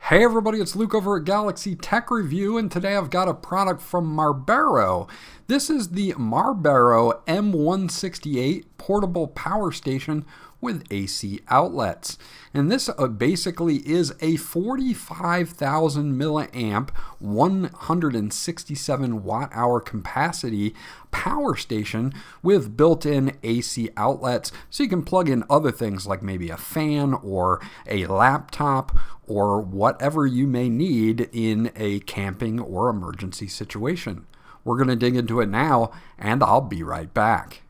Hey everybody, it's Luke over at Galaxy Tech Review, and today I've got a product from MARBERO. This is the MARBERO M168 portable power station with AC outlets. And this basically is a 45,000 milliamp, 167 watt hour capacity power station with built-in AC outlets, so you can plug in other things like maybe a fan or a laptop or whatever you may need in a camping or emergency situation. We're going to dig into it now, and I'll be right back.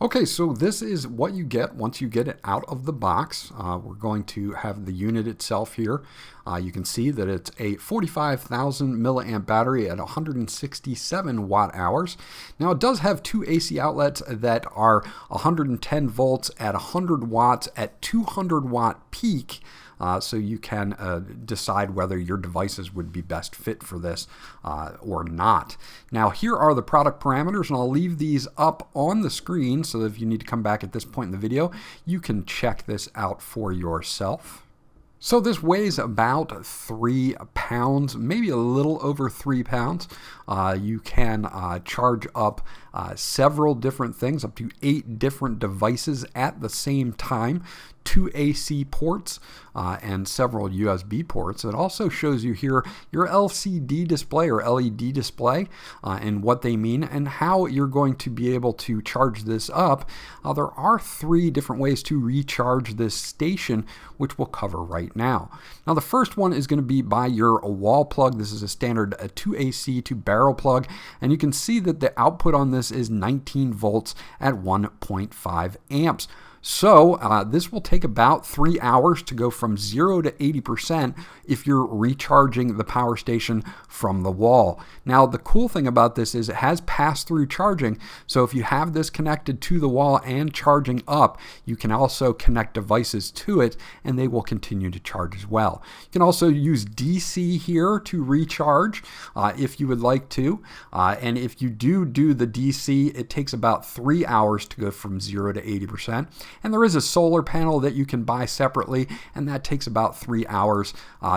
Okay, so this is what you get once you get it out of the box. We're going to have the unit itself here. You can see that it's a 45,000 milliamp battery at 167 watt hours. Now it does have two AC outlets that are 110 volts at 100 watts at 200 watt peak. So you can decide whether your devices would be best fit for this or not. Now here are the product parameters, and I'll leave these up on the screen so that if you need to come back at this point in the video, you can check this out for yourself. So this weighs about 3 pounds, maybe a little over 3 pounds. You can charge up several different things, up to 8 different devices at the same time, 2 AC ports and several USB ports. It also shows you here your LCD display or LED display and what they mean and how you're going to be able to charge this up. There are 3 different ways to recharge this station, which we'll cover right now. Now the first one is going to be by your wall plug. This is a standard 2 AC to barrel plug, and you can see that the output on this is 19 volts at 1.5 amps. So this will take about 3 hours to go from 0 to 80% if you're recharging the power station from the wall. Now the cool thing about this is it has pass-through charging, so if you have this connected to the wall and charging up, you can also connect devices to it and they will continue to charge as well. You can also use DC here to recharge if you would like to, and if you do the DC, it takes about 3 hours to go from 0 to 80%. And there is a solar panel that you can buy separately, and that takes about 3 hours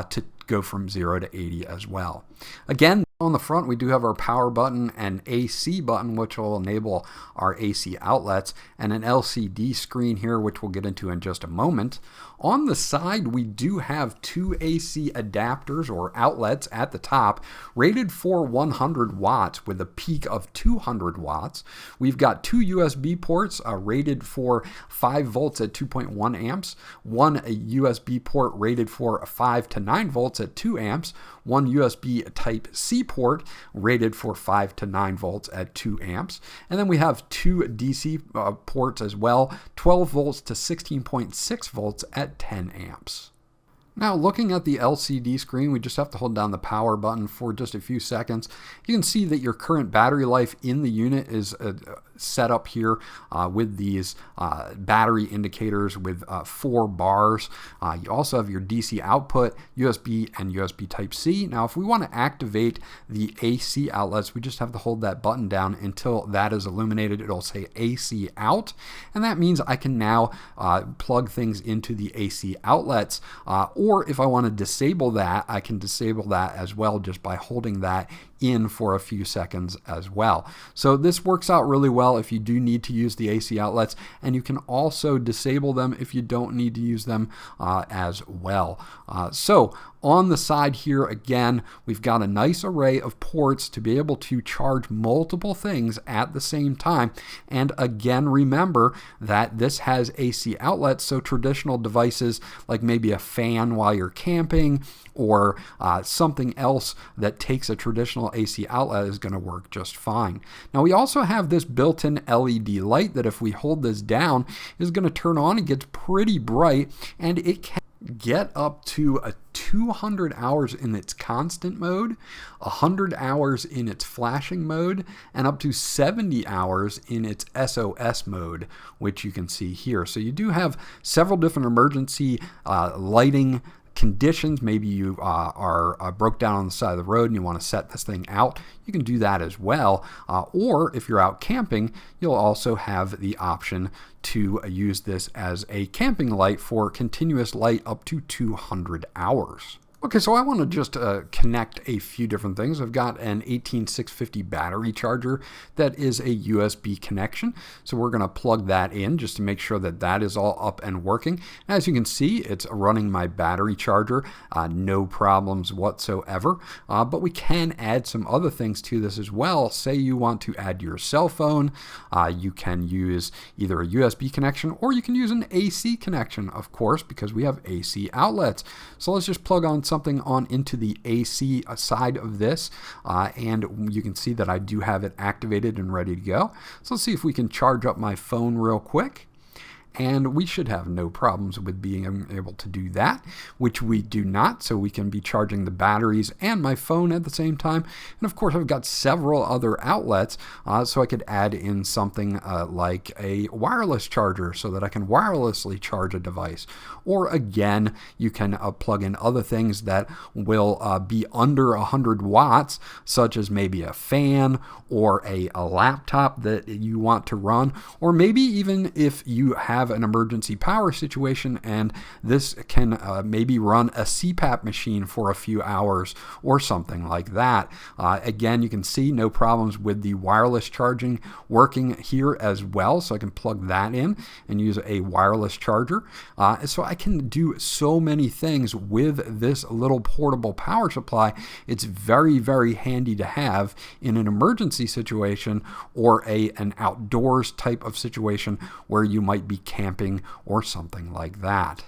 to go from 0 to 80 as well. Again, on the front we do have our power button and AC button, which will enable our AC outlets, and an LCD screen here, which we'll get into in just a moment. On the side we do have 2 AC adapters or outlets at the top, rated for 100 watts with a peak of 200 watts. We've got 2 USB ports rated for 5 volts at 2.1 amps, 1 USB port rated for 5 to 9 volts at 2 amps, 1 USB type C port rated for 5 to 9 volts at 2 amps, and then we have 2 DC ports as well, 12 volts to 16.6 volts at 10 amps. Now looking at the LCD screen, we just have to hold down the power button for just a few seconds. You can see that your current battery life in the unit is set up here with these battery indicators with 4 bars. You also have your DC output, USB and USB Type-C. Now if we want to activate the AC outlets, we just have to hold that button down until that is illuminated. It'll say AC out, and that means I can now plug things into the AC outlets. Or if I want to disable that, I can disable that as well just by holding that in for a few seconds as well. So this works out really well if you do need to use the AC outlets, and you can also disable them if you don't need to use them as well. So on the side here, again, we've got a nice array of ports to be able to charge multiple things at the same time. And again, remember that this has AC outlets, so traditional devices like maybe a fan while you're camping or something else that takes a traditional AC outlet is going to work just fine. Now we also have this built-in LED light that if we hold this down is going to turn on. It gets pretty bright, and it can get up to a 200 hours in its constant mode, 100 hours in its flashing mode, and up to 70 hours in its SOS mode, which you can see here. So you do have several different emergency lighting conditions, maybe you are broke down on the side of the road and you want to set this thing out, you can do that as well. Or if you're out camping, you'll also have the option to use this as a camping light for continuous light up to 200 hours. Okay, so I want to just connect a few different things. I've got an 18650 battery charger that is a USB connection. So we're going to plug that in just to make sure that that is all up and working. As you can see, it's running my battery charger, no problems whatsoever. But we can add some other things to this as well. Say you want to add your cell phone. You can use either a USB connection or you can use an AC connection, of course, because we have AC outlets. So let's just plug on something on into the AC side of this, and you can see that I do have it activated and ready to go. So let's see if we can charge up my phone real quick. And we should have no problems with being able to do that, which we do not. So we can be charging the batteries and my phone at the same time. And of course, I've got several other outlets, so I could add in something like a wireless charger so that I can wirelessly charge a device. Or again, you can plug in other things that will be under 100 watts, such as maybe a fan or a laptop that you want to run, or maybe even if you have an emergency power situation and this can maybe run a CPAP machine for a few hours or something like that. Again, you can see no problems with the wireless charging working here as well, so I can plug that in and use a wireless charger. So I can do so many things with this little portable power supply. It's very, very handy to have in an emergency situation or an outdoors type of situation where you might be camping or something like that.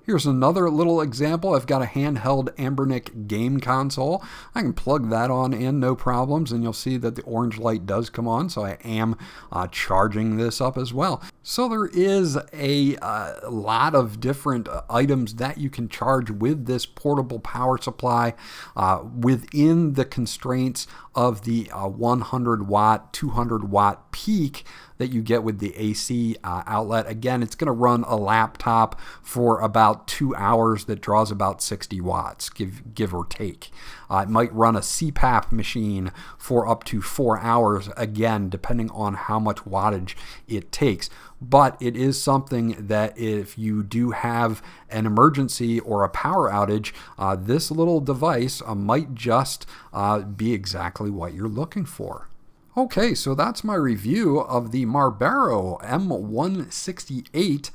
Here's another little example. I've got a handheld Ambernic game console. I can plug that on in, no problems, and you'll see that the orange light does come on, so I am charging this up as well. So there is a lot of different items that you can charge with this portable power supply within the constraints of the 100 watt, 200 watt peak that you get with the AC outlet. Again, it's going to run a laptop for about 2 hours that draws about 60 watts, give or take. It might run a CPAP machine for up to 4 hours, again, depending on how much wattage it takes. But it is something that if you do have an emergency or a power outage, this little device might just be exactly what you're looking for. Okay, so that's my review of the MARBERO M168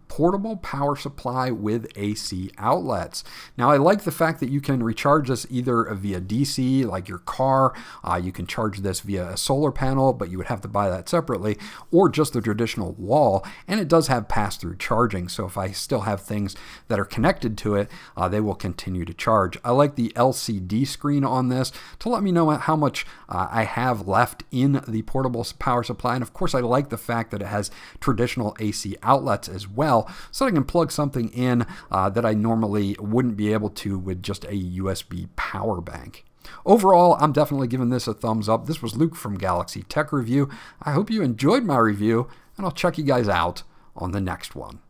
portable power supply with AC outlets. Now, I like the fact that you can recharge this either via DC, like your car. You can charge this via a solar panel, but you would have to buy that separately, or just the traditional wall. And it does have pass-through charging, so if I still have things that are connected to it, they will continue to charge. I like the LCD screen on this to let me know how much I have left in the portable power supply. And of course, I like the fact that it has traditional AC outlets as well, so I can plug something in that I normally wouldn't be able to with just a USB power bank. Overall, I'm definitely giving this a thumbs up. This was Luke from Galaxy Tech Review. I hope you enjoyed my review, and I'll check you guys out on the next one.